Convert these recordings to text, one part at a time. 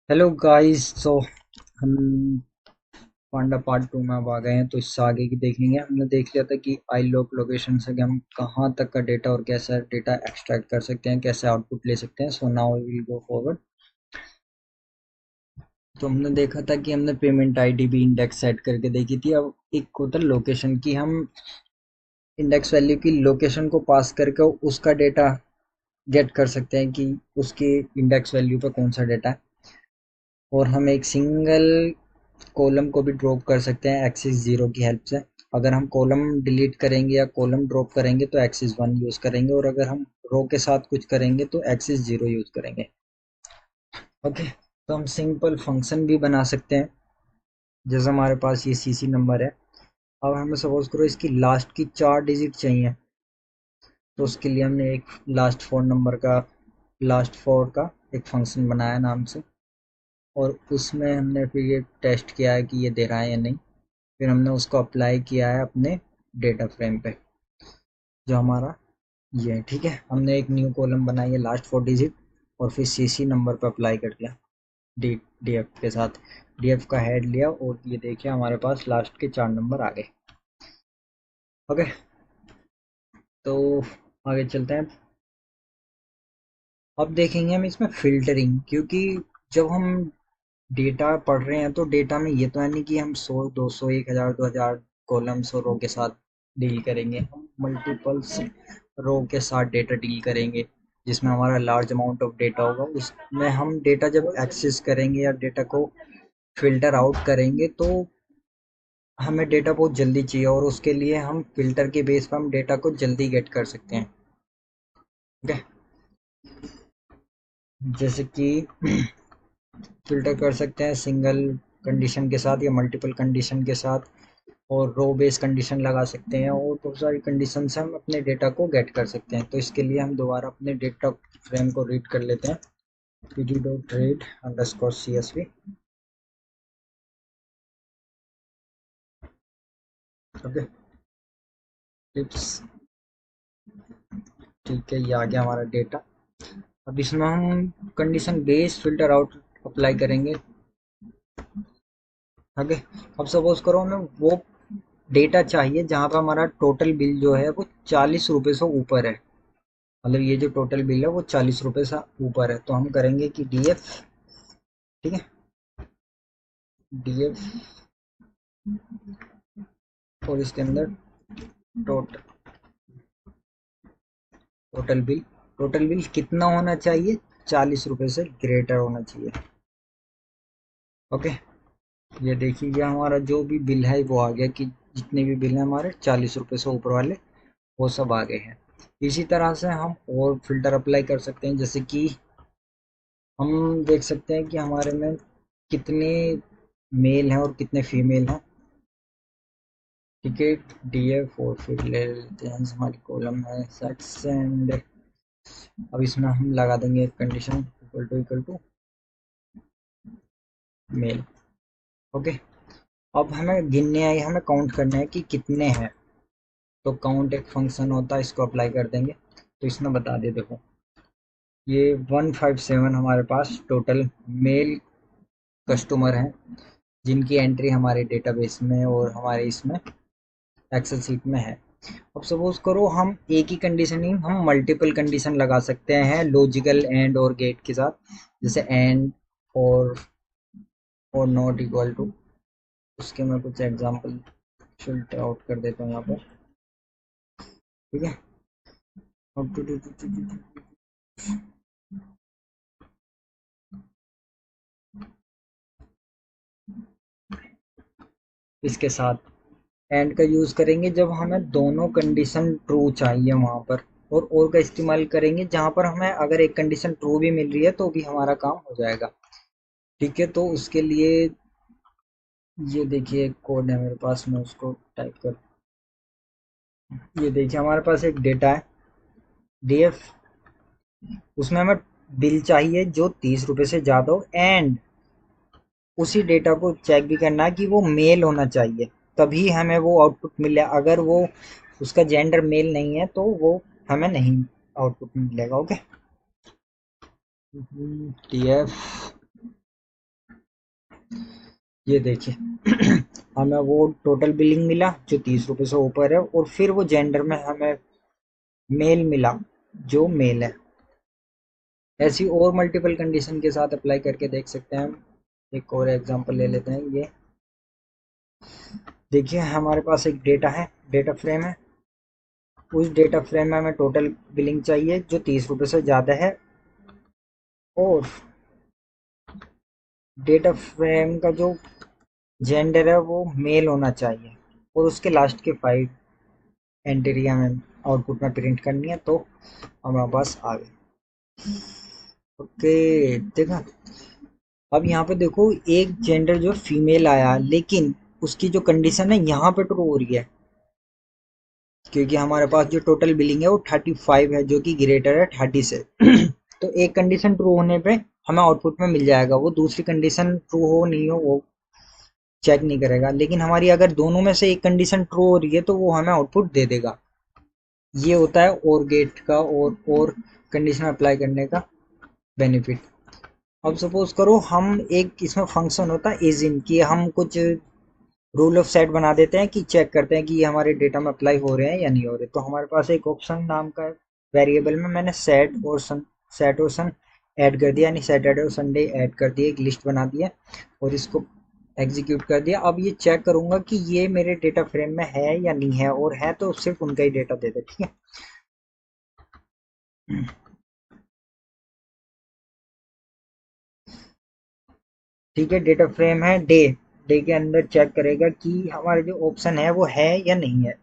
Hello guys. हम पांडा part 2 में अब आ गए हैं, तो इससे आगे की देख लेंगे। हमने देख लिया था कि आई लोकेशन से कि हम कहाँ तक का डेटा और कैसा डेटा एक्सट्रैक्ट कर सकते हैं, कैसे आउटपुट ले सकते हैं। So now we will go forward. तो हमने देखा था कि हमने पेमेंट आईडी भी इंडेक्स सेट करके देखी थी। अब एक होता है लोकेशन की, हम इंडेक्स वैल्यू की लोकेशन को पास करके उसका डेटा गेट कर सकते हैं कि उसकी इंडेक्स वैल्यू पे कौन सा डेटा है। और हम एक सिंगल कॉलम को भी ड्रॉप कर सकते हैं एक्सिस 0 की हेल्प से। अगर हम कॉलम डिलीट करेंगे या कॉलम ड्रॉप करेंगे तो एक्सिस 1 यूज़ करेंगे, और अगर हम रो के साथ कुछ करेंगे तो एक्सिस 0 यूज़ करेंगे। ओके, तो हम सिंपल फंक्शन भी बना सकते हैं। जैसे हमारे पास ये सीसी नंबर है, अब हमें सपोज करो इसकी लास्ट की 4 डिजिट चाहिए। तो उसके लिए हमने एक लास्ट फोर का एक फंक्शन बनाया नाम से, और उसमें हमने फिर ये टेस्ट किया है कि ये दे रहा है या नहीं। फिर हमने उसको अप्लाई किया है अपने डेटा फ्रेम पे, जो हमारा ये है। ठीक है, हमने एक न्यू कॉलम बनाई है लास्ट 4 डिजिट, और फिर सीसी नंबर पे अप्लाई कर दिया डी डीएफ के साथ। डीएफ का हेड लिया, और ये देखिए हमारे पास लास्ट के 4 नंबर आ गए। ओके, तो आगे चलते हैं। अब देखेंगे हम इसमें फिल्टरिंग, क्योंकि जब हम डेटा पढ़ रहे हैं तो डेटा में ये तो है नहीं कि हम 100 200 1000 2000 कॉलम्स और रो के साथ डील करेंगे। हम मल्टीपल्स रो के साथ डेटा डील करेंगे, जिसमें हमारा लार्ज अमाउंट ऑफ डेटा होगा। उसमें हम डेटा जब एक्सेस करेंगे या डेटा को फिल्टर आउट करेंगे, तो हमें डेटा बहुत जल्दी चाहिए, और उसके लिए हम फिल्टर के बेस पर हम डेटा को जल्दी गेट कर सकते हैं। ठीक है, जैसे कि फिल्टर कर सकते हैं सिंगल कंडीशन के साथ या मल्टीपल कंडीशन के साथ, और रो बेस कंडीशन लगा सकते हैं, और बहुत सारी कंडीशन से हम अपने डेटा को गेट कर सकते हैं। तो इसके लिए हम दोबारा अपने डेटा फ्रेम को रीड कर लेते हैं। pd.read_csv। Okay, tips. ठीक है, ये आ गया हमारा डेटा। अब इसमें हम condition based filter out apply करेंगे। ओके, अब सपोज करो हमें वो डेटा चाहिए जहाँ पर हमारा टोटल बिल जो है वो 40 रुपये से ऊपर है। मतलब ये जो टोटल बिल है वो 40 रुपये से ऊपर है, तो हम करेंगे कि डीएफ। ठीक है, डीएफ, और इसके अंदर टोटल टोटल बिल कितना होना चाहिए? 40 रुपये से ग्रेटर होना चाहिए। ओके, ये देखिए ये हमारा जो भी बिल है वो आ गया, कि जितने भी बिल हैं हमारे 40 रुपये से ऊपर वाले वो सब आ गए हैं। इसी तरह से हम और फिल्टर अप्लाई कर सकते हैं। जैसे कि हम देख सकते हैं कि हमारे में कितने मेल हैं और कितने फीमेल हैं। ठीक है, डीएफ, और फिर ले लेते हैं हमारी कॉलम है सेक्स एंड। अब इसमें हम लगा देंगे एक condition equal to male. Okay, अब हमें गिनने आई, हमें काउंट करना है कि कितने हैं। तो काउंट एक फंक्शन होता है, इसको अप्लाई कर देंगे। तो इसने बता दिया, देखो ये 157 हमारे पास टोटल मेल कस्टमर हैं, जिनकी एंट्री हमारे डेटाबेस में और हमारे इसमें एक्सेल सीट में है। अब सपोज करो हम एक ही कंडीशन नहीं, हम मल्टीपल कंडीशन लगा सकते हैं लॉजिकल एंड और गेट के साथ। जैसे एंड और नॉट इक्वल टू। उसके मैं कुछ एग्जांपल फिल्टर आउट कर देता हूँ यहाँ पर। ठीक है, अब इसके साथ एंड का यूज करेंगे जब हमें दोनों कंडीशन ट्रू चाहिए वहां पर। और का इस्तेमाल करेंगे जहां पर हमें अगर एक कंडीशन ट्रू भी मिल रही है तो भी हमारा काम हो जाएगा। ठीक है, तो उसके लिए ये देखिए एक कोड है मेरे पास, मैं उसको टाइप कर। ये देखिए हमारे पास एक डेटा है डीएफ, उसमें हमें बिल चाहिए जो 30 रुपए से ज्यादा हो, एंड उसी डेटा को चेक भी करना है कि वो मेल होना चाहिए, तभी हमें वो आउटपुट मिले। अगर वो उसका जेंडर मेल नहीं है तो वो हमें नहीं आउटपुट मिलेगा। ओके, टीएफ ये देखिए हमें वो टोटल बिलिंग मिला जो 30 रुपये से ऊपर है, और फिर वो जेंडर में हमें मेल मिला जो मेल है। ऐसी और मल्टीपल कंडीशन के साथ अप्लाई करके देख सकते हैं हम। एक और एग्जांपल ले लेते हैं। ये देखिए हमारे पास एक डेटा है, डेटा फ्रेम है। उस डेटा फ्रेम में हमें टोटल बिलिंग चाहिए जो 30 रुपये से ज़्यादा है, और डेटा फ्रेम का जो जेंडर है वो मेल होना चाहिए, और उसके लास्ट के 5 एंट्री हमें आउटपुट में प्रिंट करनी है। तो हमारे पास आ गए। ओके, देखा। अब यहाँ पे देखो एक जेंडर जो फीमेल आया, लेकिन उसकी जो कंडीशन है यहाँ पे ट्रू हो रही है, क्योंकि हमारे पास जो टोटल बिलिंग है वो 35 है, जो कि ग्रेटर है 30 से। तो एक कंडीशन ट्रू होने पे हमें आउटपुट में मिल जाएगा, वो दूसरी कंडीशन ट्रू हो नहीं हो वो चेक नहीं करेगा। लेकिन हमारी अगर दोनों में से एक कंडीशन ट्रू हो रही है तो वो हमें आउटपुट दे देगा। ये होता है और गेट का और कंडीशन अप्लाई करने का बेनिफिट। अब सपोज करो हम एक इसमें फंक्शन होता है इज इन, कि हम कुछ रूल ऑफ सेट बना देते हैं कि चेक करते हैं कि ये हमारे डेटा में अप्लाई हो रहे हैं या नहीं हो रहे। तो हमारे पास एक ऑप्शन नाम का वेरिएबल में मैंने सेट और सन ऐड कर दिया, यानी सैटरडे और संडे ऐड कर दिया, एक लिस्ट बना दिया और इसको एग्जीक्यूट कर दिया। अब ये चेक करूंगा कि ये मेरे डेटा फ्रेम में है या नहीं है, और है तो सिर्फ उनका ही डेटा दे दे। ठीक है। ठीक है, डेटा फ्रेम है डे। डे के अंदर चेक करेगा कि हमारे जो ऑप्शन है वो है या नहीं है।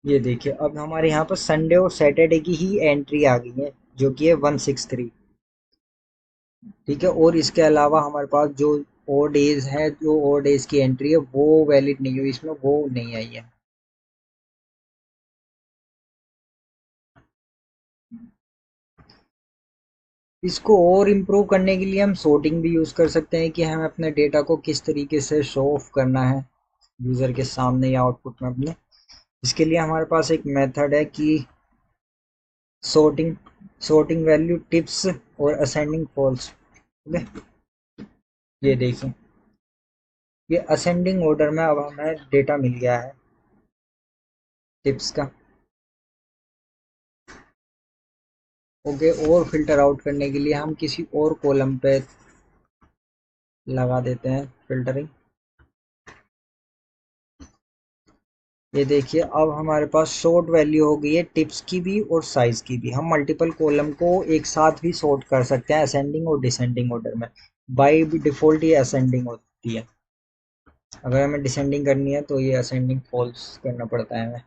ये देखिए अब हमारे यहाँ पर संडे और सैटरडे की ही एंट्री आ गई है, जो कि है 163। ठीक है, और इसके अलावा हमारे पास जो और डेज है, जो और डेज की एंट्री है वो वैलिड नहीं हुई, इसमें वो नहीं आई है। इसको और इम्प्रूव करने के लिए हम sorting भी यूज़ कर सकते हैं, कि हमें अपने डेटा को किस तरीके से शो ऑफ करना है यूज़र के सामने या आउटपुट में अपने। इसके लिए हमारे पास एक मेथड है कि sorting sorting वैल्यू टिप्स और असेंडिंग फॉल्स। ठीक है, ये देखिए ये असेंडिंग ऑर्डर में अब हमें डेटा मिल गया है टिप्स का। ओके, और फिल्टर आउट करने के लिए हम किसी और कॉलम पे लगा देते हैं फिल्टरिंग। ये देखिए अब हमारे पास शॉर्ट वैल्यू हो गई है टिप्स की भी और साइज की भी। हम मल्टीपल कॉलम को एक साथ भी सॉर्ट कर सकते हैं असेंडिंग और डिसेंडिंग ऑर्डर में। बाय डिफॉल्ट ये असेंडिंग होती है, अगर हमें डिसेंडिंग करनी है तो ये असेंडिंग फॉल्स करना पड़ता है हमें।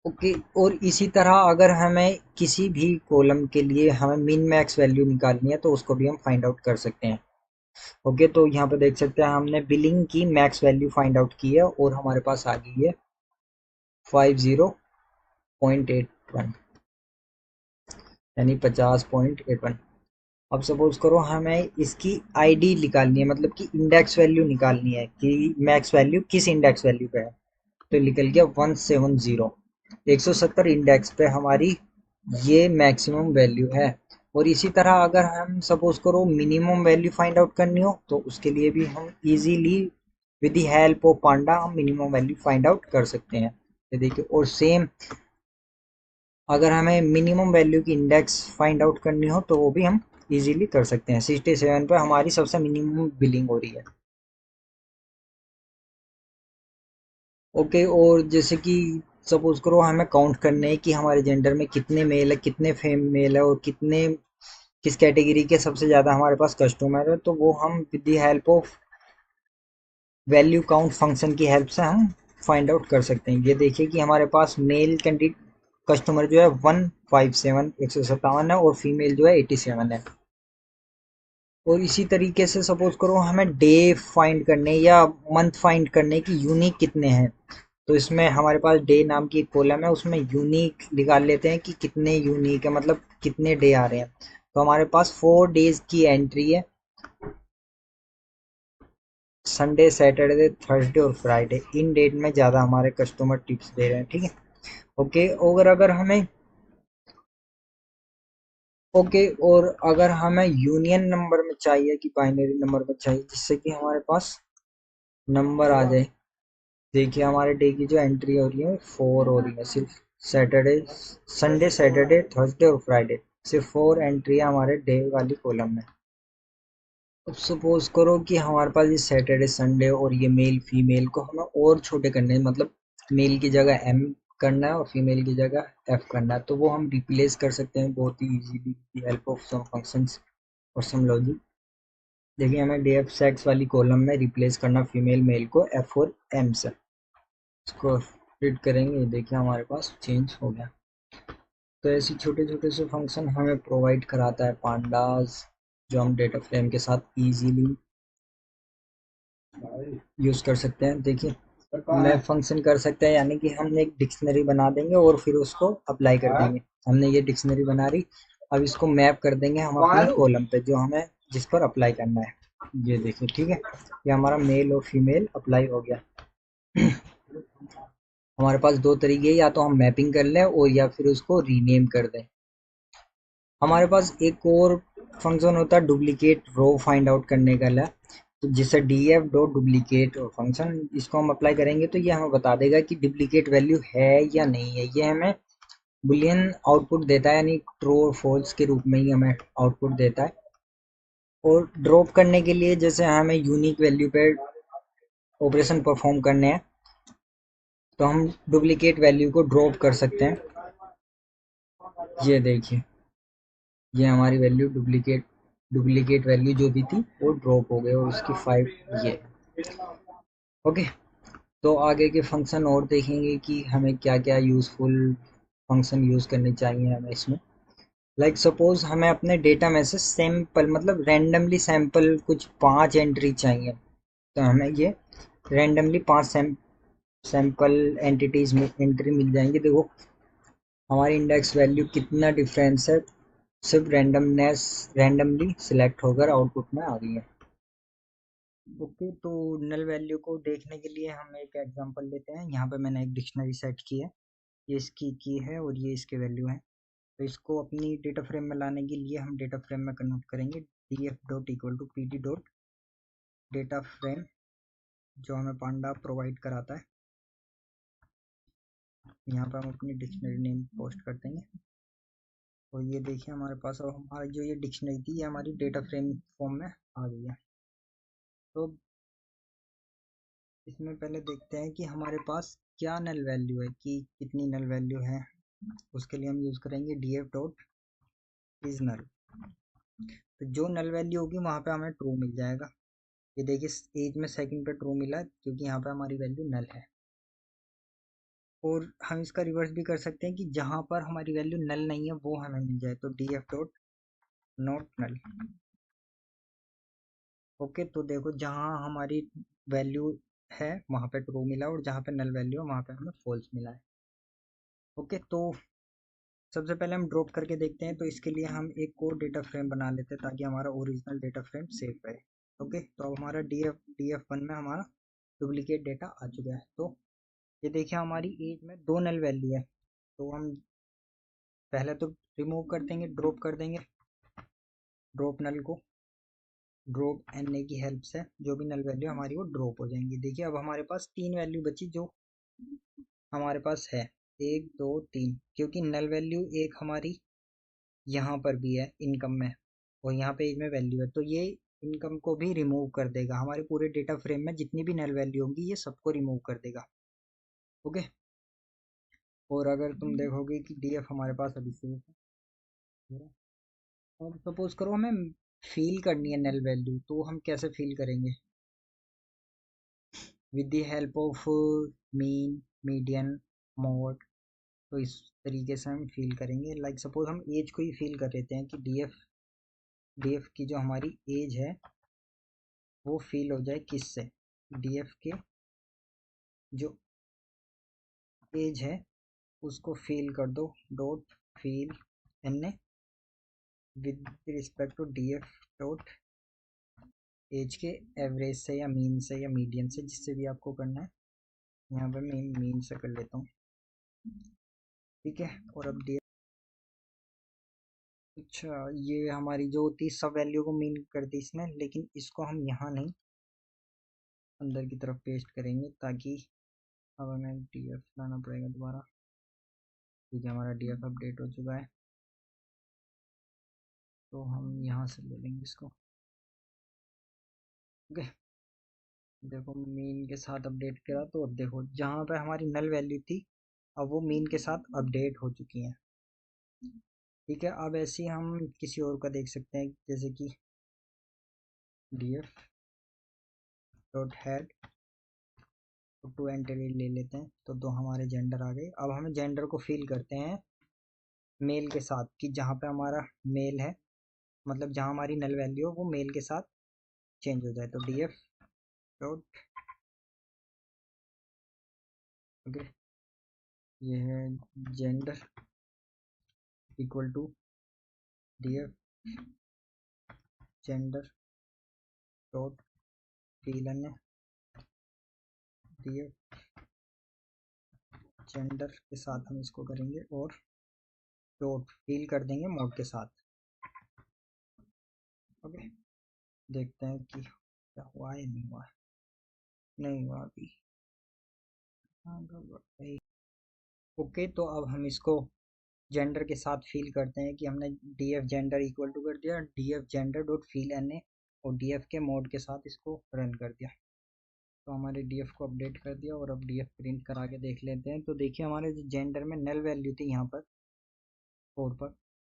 ओके, और इसी तरह अगर हमें किसी भी कॉलम के लिए हमें मिन मैक्स वैल्यू निकालनी है तो उसको भी हम फाइंड आउट कर सकते हैं। ओके, तो यहाँ पे देख सकते हैं हमने बिलिंग की मैक्स वैल्यू फाइंड आउट की है, और हमारे पास आ गई है 50.81, यानी 50.81। अब सपोज करो हमें इसकी आईडी निकालनी है, मतलब कि इंडेक्स वैल्यू निकालनी है कि मैक्स वैल्यू किस इंडेक्स वैल्यू पे है। तो निकल गया 170, 170 इंडेक्स पे हमारी ये मैक्सिमम वैल्यू है। और इसी तरह अगर हम सपोज करो मिनिमम वैल्यू फाइंड आउट करनी हो तो उसके लिए भी हम easily with the help of panda हम मिनिमम वैल्यू फाइंड आउट कर सकते हैं। ये देखिए, और सेम अगर हमें मिनिमम वैल्यू की इंडेक्स फाइंड आउट करनी हो तो वो भी हम इजीली कर सकते हैं। 67 पे हमारी सबसे मिनिमम बिलिंग हो रही है। ओके, और जैसे कि सपोज करो हमें काउंट करने है कि हमारे जेंडर में कितने मेल है कितने फीमेल है और कितने किस कैटेगरी के सबसे ज़्यादा हमारे पास कस्टमर है, तो वो हम with the help of value count function की हेल्प से हम फाइंड आउट कर सकते हैं। ये देखिए कि हमारे पास मेल कैंडिडेट कस्टमर जो है 157 157 है, और फीमेल जो है 87 है। और इसी तरीके से सपोज करो हमें डे फाइंड करने या मंथ फाइंड करने की यूनिक कितने हैं, तो इसमें हमारे पास डे नाम की एक कॉलम है, उसमें यूनिक निकाल लेते हैं कि कितने यूनिक है, मतलब कितने डे आ रहे हैं। तो हमारे पास 4 डेज की एंट्री है, संडे सैटरडे थर्सडे और फ्राइडे। इन डेट में ज़्यादा हमारे कस्टमर टिप्स दे रहे हैं। ठीक है। ओके, और अगर हमें ओके, और अगर हमें यूनियन नंबर में चाहिए कि बाइनरी नंबर में चाहिए जिससे कि हमारे पास नंबर आ जाए। देखिए हमारे डे की जो एंट्री हो रही है 4 हो रही है, सिर्फ सैटरडे, संडे, सैटरडे, थर्सडे और फ्राइडे, सिर्फ 4 एंट्री है हमारे डे वाली कॉलम में। अब सपोज करो कि हमारे पास ये सैटरडे, संडे और ये मेल फीमेल को हमें और छोटे करने हैं, मतलब मेल की जगह एम करना है और फीमेल की जगह एफ करना है, तो वो हम रिप्लेस कर सकते हैं बहुत ही easily with help of some functions और सम लॉजिक। देखिए हमें डे एफ सेक्स वाली कॉलम में रिप्लेस करना फीमेल मेल को एफ और एम से। इसको रीड करेंगे, देखिए हमारे पास चेंज हो गया। तो ऐसे छोटे छोटे से फंक्शन हमें प्रोवाइड कराता है पांडास, जो हम डेटा फ्रेम के साथ इजीली यूज कर सकते हैं। देखिए मैप फंक्शन कर सकते हैं, यानी कि हम एक डिक्शनरी बना देंगे और फिर उसको अप्लाई कर देंगे। हमने ये डिक्शनरी बना रही, अब इसको मैप कर देंगे हम अपने कॉलम पे जो हमें जिस पर अप्लाई करना है। ये देखिए, ठीक है, ये हमारा मेल और फीमेल अप्लाई हो गया। हमारे पास दो तरीके हैं, या तो हम मैपिंग कर लें और या फिर उसको रीनेम कर दें। हमारे पास एक और फंक्शन होता है डुप्लीकेट रो फाइंड आउट करने का है, तो जिससे D F dot duplicate function, इसको हम अप्लाई करेंगे तो ये हमें बता देगा कि डुप्लीकेट वैल्यू है या नहीं है। ये हमें बुलियन आउटपुट देता है, यानी ट्रू और फॉल्स के रूप में ही हमें आउटपुट देता है। और ड्रॉप करने के लिए जैसे हमें यूनिक वैल्यू पे ऑपरेशन परफॉर्म करने हैं, तो हम डुप्लीकेट वैल्यू को ड्रॉप कर सकते हैं। ये देखिए, ये हमारी वैल्यू डुप्लीकेट वैल्यू जो भी थी वो ड्रॉप हो गई और उसकी 5 ये। ओके, तो आगे के फंक्शन और देखेंगे कि हमें क्या क्या यूज़फुल फंक्शन यूज़ करने चाहिए हमें इसमें। लाइक सपोज हमें अपने डेटा में से सैंपल, मतलब रैंडमली सैंपल कुछ 5 एंट्री चाहिए, तो हमें ये रैंडमली 5 सैंपल एंटिटीज में एंट्री मिल जाएंगी। देखो हमारी इंडेक्स वैल्यू कितना डिफरेंस है, सिर्फ रैंडमली सिलेक्ट होकर आउटपुट में आ गई है। ओके, तो नल वैल्यू को देखने के लिए हम एक एग्जांपल लेते हैं। यहाँ पे मैंने एक डिक्शनरी सेट की है, ये इसकी की है और ये इसके वैल्यू है। तो इसको अपनी डेटा फ्रेम में लाने के लिए हम डेटा फ्रेम में कन्वर्ट करेंगे D F dot equal to P D dot data frame, जो हमें पांडा प्रोवाइड कराता है। यहाँ पर हम अपनी डिक्शनरी नेम पोस्ट कर देंगे और ये देखिए हमारे पास अब हमारी जो ये डिक्शनरी थी ये हमारी डेटा फ्रेम फॉर्म में आ गई है। तो इसमें पहले देखते हैं कि हमारे पास क्या नल वैल्यू है, कि कितनी नल वैल्यू है। उसके लिए हम यूज करेंगे D F dot is null. तो जो नल वैल्यू होगी वहां पे हमें ट्रू मिल जाएगा। ये देखिए एज में सेकंड पे ट्रू मिला क्योंकि यहाँ पे हमारी वैल्यू नल है। और हम इसका रिवर्स भी कर सकते हैं कि जहां पर हमारी वैल्यू नल नहीं है वो हमें मिल जाए, तो D F dot not null. Okay, तो देखो जहां हमारी वैल्यू है वहां पे ट्रू मिला और जहां पे नल वैल्यू है वहां पे हमें फॉल्स मिला है। ओके, तो सबसे पहले हम ड्रॉप करके देखते हैं, तो इसके लिए हम एक और डेटा फ्रेम बना लेते हैं ताकि हमारा ओरिजिनल डेटा फ्रेम सेव रहे। ओके, तो अब हमारा डी एफ वन में हमारा डुप्लीकेट डेटा आ चुका है। तो ये देखिए हमारी एज में दो नल वैल्यू है, तो हम पहले तो रिमूव कर देंगे, ड्रॉप कर देंगे ड्रॉप नल को, ड्रॉप एन ए की हेल्प से जो भी नल वैल्यू हमारी वो ड्रॉप हो जाएंगी। देखिए अब हमारे पास तीन वैल्यू बची जो हमारे पास है, एक दो तीन, क्योंकि नल वैल्यू एक हमारी यहाँ पर भी है इनकम में और यहाँ पे एज में वैल्यू है, तो ये इनकम को भी रिमूव कर देगा। हमारे पूरे डेटा फ्रेम में जितनी भी नल वैल्यू होंगी ये सबको रिमूव कर देगा। ओके, और अगर तुम देखोगे कि डीएफ हमारे पास अभी से है, और सपोज करो हमें फील करनी है नल वैल्यू, तो हम कैसे फील करेंगे? With the help of mean, median, mode. तो इस तरीके से हम फील करेंगे। लाइक सपोज हम एज को ही फील कर लेते हैं कि डीएफ की जो हमारी एज है वो फील हो जाए किससे, डीएफ के जो एज है उसको फील कर दो dot fill N A with respect to DF dot age के एवरेज से या मीन से या मीडियन से, जिससे भी आपको करना है। यहाँ पे मैं मीन से कर लेता हूँ, ठीक है। और अब अच्छा, ये हमारी जो होती सब वैल्यू को मीन कर दी इसने, लेकिन इसको हम यहाँ नहीं अंदर की तरफ पेस्ट करेंगे, ताकि अब हमें डीएफ लाना पड़ेगा दोबारा। ठीक है, हमारा डीएफ अपडेट हो चुका है, तो हम यहाँ से ले लेंगे इसको। ओके, देखो मीन के साथ अपडेट करा, तो अब देखो जहाँ पे हमारी नल वैल्यू थी, अब वो मीन के साथ अपडेट हो चुकी हैं। ठीक है, अब ऐसे ही हम किसी और का देख सकते हैं, जैसे कि df dot head two entry ले लेते हैं, तो दो हमारे जेंडर आ गए। अब हमें जेंडर को फिल करते हैं मेल के साथ, कि जहाँ पे हमारा मेल है, मतलब जहाँ हमारी नल वैल्यू हो वो मेल के साथ चेंज हो जाए। तो df डॉट, ओके, ये है gender equal to df gender dot fill df gender के साथ हम इसको करेंगे, और डॉट फिल कर देंगे मोड के साथ। ओके, देखते हैं कि क्या हुआ है, नहीं हुआ, नहीं हुआ अभी। ओके, तो अब हम इसको जेंडर के साथ फिल करते हैं, कि हमने df जेंडर इक्वल टू कर दिया df gender dot fill na, और df के मोड के साथ इसको रन कर दिया। तो हमारे df को अपडेट कर दिया, और अब df प्रिंट करा के देख लेते हैं। तो देखिए हमारे जो जेंडर में नल वैल्यू थी यहाँ पर 4 पर,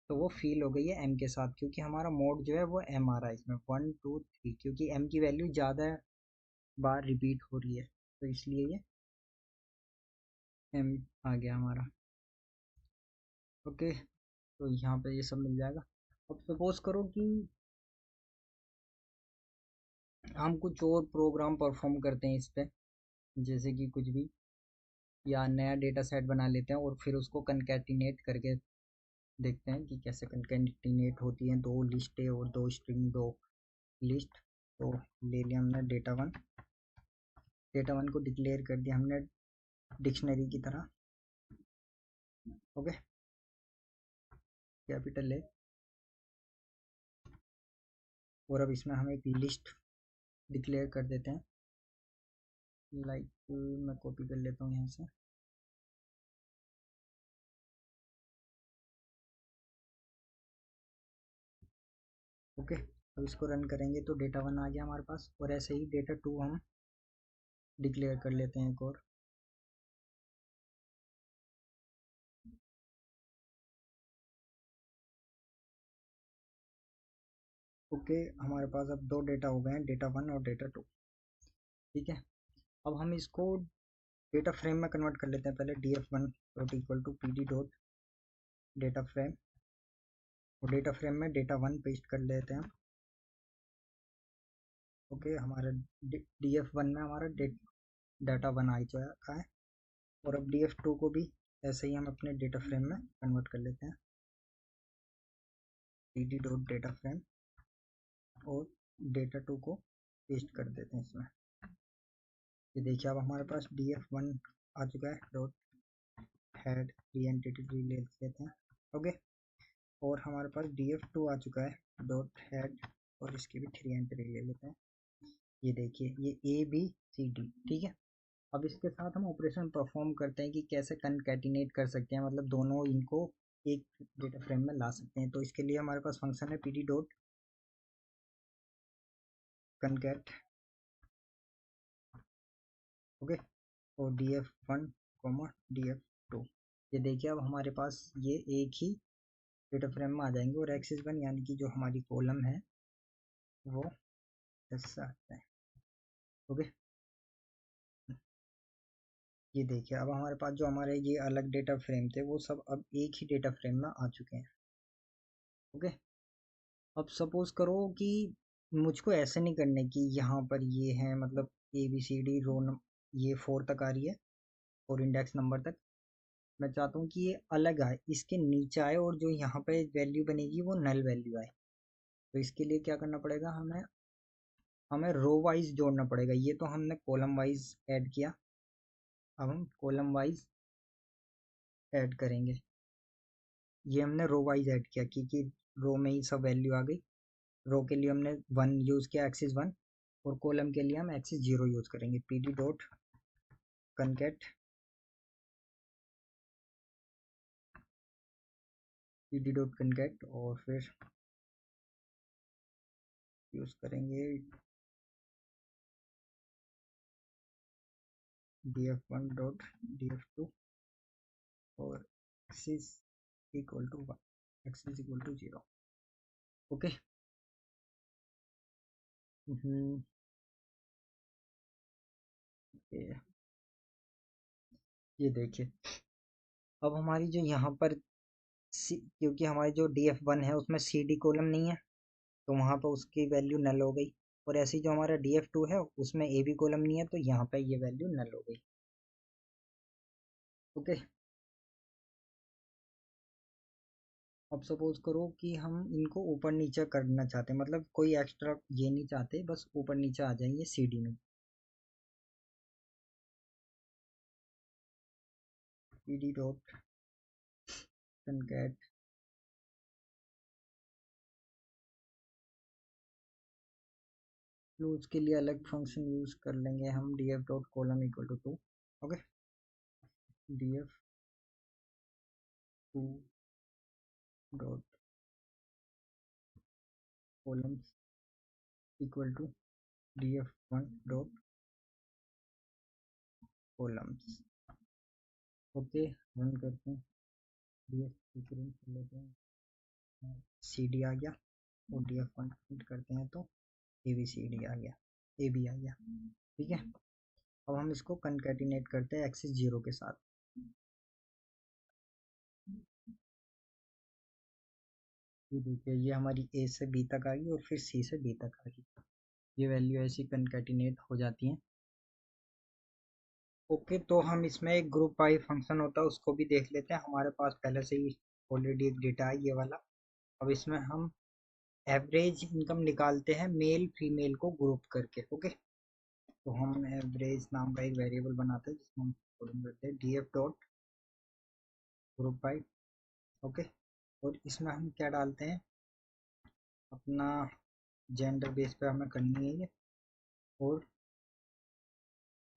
तो वो फील हो गई है m के साथ, क्योंकि हमारा मोड जो है वो m आ रहा है इसमें 1 2 3, क्योंकि m की वैल्यू ज़्यादा बार रिपीट हो रही है, तो इसलिए ये m आ गया हमारा। ओके, तो यहाँ पे ये सब मिल जाएगा। अब सपोज करो कि हम कुछ और प्रोग्राम परफॉर्म करते हैं इस पे, जैसे कि कुछ भी, या नया डेटा सेट बना लेते हैं और फिर उसको कनकैटिनेट करके देखते हैं कि कैसे कनकैटिनेट होती हैं दो लिस्टें और दो स्ट्रिंग, दो लिस्ट। तो ले लिया हमने डेटा वन को डिक्लेयर कर दिया हमने डिक्शनरी की तरह। ओके, कैपिटल है, और अब इसमें हम एक लिस्ट डिक्लेयर कर देते हैं, लाइक मैं कॉपी कर लेता हूँ यहाँ से। ओके, अब इसको रन करेंगे तो डेटा वन आ गया हमारे पास, और ऐसे ही डेटा टू हम डिक्लेयर कर लेते हैं एक और। ओके, हमारे पास अब दो डेटा हो गए हैं, डेटा वन और डेटा टू। ठीक है, अब हम इसको डेटा फ्रेम में कन्वर्ट कर लेते हैं। पहले D F one dot equal to P D dot data frame, और डेटा फ्रेम में डेटा वन पेस्ट कर लेते हैं। ओके, हमारा डी एफ वन में हमारा डाटा वन आ चुका है, और अब डी एफ टू को भी ऐसे ही हम अपने डेटा फ्रेम में कन्वर्ट कर लेते हैं, P D dot data frame, और डेटा टू को पेस्ट कर देते हैं इसमें। ये देखिए अब हमारे पास डी एफ वन आ चुका है, dot head D entity tree ले लेते हैं। ओके, और हमारे पास डी एफ टू आ चुका है, डॉट हेड, और इसकी भी थ्री एंट्री ले लेते हैं। ये देखिए ये ए बी सी डी। ठीक है, अब इसके साथ हम ऑपरेशन परफॉर्म करते हैं कि कैसे कनकैटिनेट कर सकते हैं, मतलब दोनों इनको एक डेटा फ्रेम में ला सकते हैं। तो इसके लिए हमारे पास फंक्शन है पी डी डॉट कनकैट, ओके, और D F one comma D F two. ये देखिए अब हमारे पास ये एक ही डेटा फ्रेम में आ जाएंगे, और एक्सिस वन यानी कि जो हमारी कॉलम है वो ऐसा आता है। ओके, ये देखिए अब हमारे पास जो हमारे ये अलग डेटा फ्रेम थे वो सब अब एक ही डेटा फ्रेम में आ चुके हैं। ओके, अब सपोज करो कि मुझको ऐसे नहीं करने की, यहाँ पर ये है मतलब ए बी सी डी रो ये 4 तक आ रही है, और इंडेक्स नंबर तक। मैं चाहता हूँ कि ये अलग आए, इसके नीचे आए, और जो यहाँ पे वैल्यू बनेगी वो नल वैल्यू आए। तो इसके लिए क्या करना पड़ेगा, हमें हमें रो वाइज जोड़ना पड़ेगा। ये तो हमने कॉलम वाइज ऐड किया, अब हम कॉलम वाइज ऐड करेंगे। ये हमने रो वाइज ऐड किया, क्योंकि रो में ही सब वैल्यू आ गई। रो के लिए हमने 1 यूज़ किया, एक्सिस 1, और कॉलम के लिए हम एक्सिस 0 यूज़ करेंगे। pd dot concat, pd dot concat, और फिर यूज़ करेंगे df1 डॉट df2 और axis equal to 1, axis equal to 0। Okay. ये देखिए, अब हमारी जो यहाँ पर क्योंकि हमारी जो df1 है उसमें cd कॉलम नहीं है, तो वहाँ पर उसकी वैल्यू नल हो गई। और ऐसी जो हमारा df2 है उसमें ab कॉलम नहीं है, तो यहाँ पे ये वैल्यू नल हो गई। ओके। अब सपोज करो कि हम इनको ऊपर नीचे करना चाहते हैं, मतलब कोई एक्स्ट्रा ये नहीं चाहते, बस ऊपर नीचे आ जाएंगे cd में। pd डॉट कनकेट, क्लोज के लिए अलग फंक्शन यूज कर लेंगे हम, df dot column equal to 2। Okay, df2 dot columns equal to df1 dot columns. Okay, run करते हैं, df प्रिंट कर लेते हैं, cd आ गया, और df1 प्रिंट करते हैं तो abcd आ गया, ab आ गया। ठीक है, अब हम इसको कंकैटिनेट करते हैं एक्सिस 0 के साथ। ये देखिए, ये हमारी a से b तक आ गई और फिर c से d तक आ गई। ये वैल्यू ऐसी कंकैटिनेट हो जाती हैं। ओके, तो हम इसमें एक ग्रुप बाई फंक्शन होता है, उसको भी देख लेते हैं। हमारे पास पहले से ही ऑलरेडी एक डेटा है ये वाला। अब इसमें हम एवरेज इनकम निकालते हैं मेल फीमेल को ग्रुप करके। ओके, तो हम एवरेज नाम का एक वेरिएबल बनाते हैं जिसमें हम कोडिंग करते हैं df dot group by. Okay, और इसमें हम क्या डालते हैं, अपना जेंडर बेस पे हमें करनी है ये, और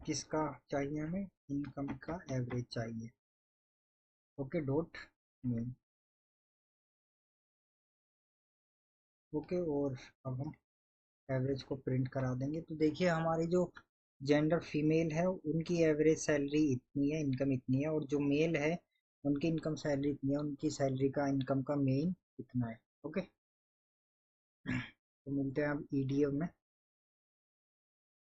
किसका चाहिए, हमें इनकम का एवरेज चाहिए। Okay, dot main. ओके, और अब हम एवरेज को प्रिंट करा देंगे। तो देखिए, हमारी जो जेंडर फीमेल है उनकी एवरेज सैलरी इतनी है, इनकम इतनी है, और जो मेल है उनकी इनकम सैलरी इतनी है, उनकी सैलरी का इनकम का मेन इतना है। ओके, तो मिलते हैं अब ईडीएफ में।